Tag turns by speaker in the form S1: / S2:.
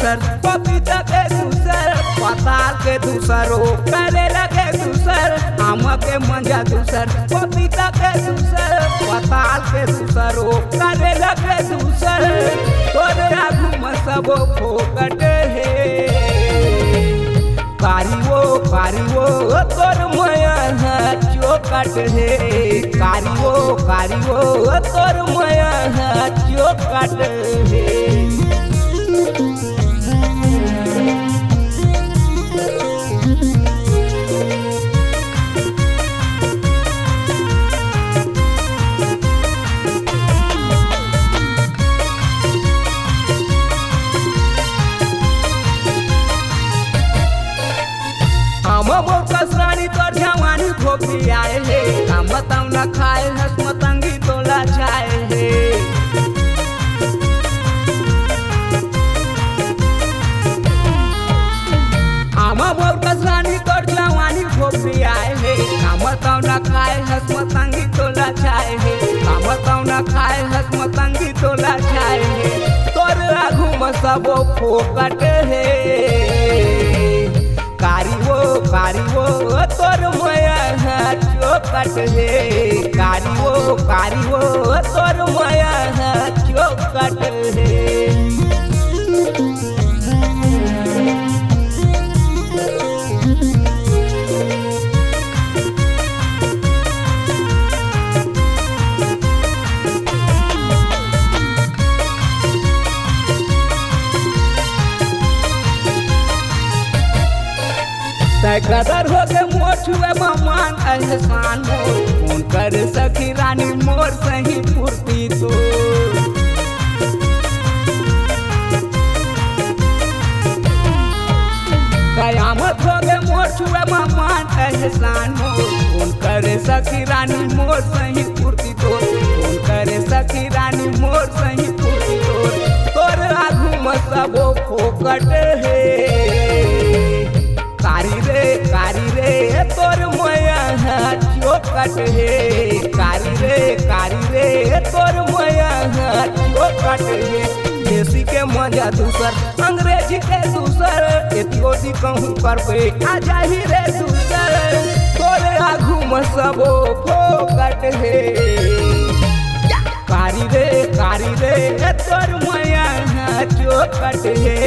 S1: दूसर, पपीता के दूसर, पताल के दूसर, ओ करेला के दूसर, आम के मंजा दूसर, पपीता के दूसर, पताल के दूसर, ओ करेला के दूसर, तोरे आगू में सबो फोकट है। कारी वो तोर मया चौकट है, कारी वो तोर मया चौकट है। मोर कसरानी तोर जवानी खोपी आए हे, हम बताऊ न खाए हस मतंगी तोला जाए हे। हम मोर कसरानी तोर जवानी खोपी आए हे, हम बताऊ न खाए हस मतंगी तोला जाए हे, हम बताऊ न खाए हस मतंगी तोला जाए हे। तोर आगू में सबो फोकट है, कारी वो तोर मया चौकट है, कारी वो तोर मया चौकट है। कदर हो के मोर छुए मान एहसान मोर, कौन कर सखी रानी मोर सही पूर्ति तो। कयामत हो के मोर छुए मान एहसान मोर, कौन कर सखी रानी मोर सही पूर्ति तो, कौन कर सखी रानी मोर सही पूर्ति तो। तोर आगू में सबो फोकट है, कारी रे तोर मया चौकट है, कारी रे तोर मया चौकट है। देसी के मजा दूसर, अंग्रेजी के दूसर, एतियोसी कहूँ पर पे आ जाही रे दूसर, तोरे आगू में सबो फोकट है। कारी रे तोर मया चौकट है,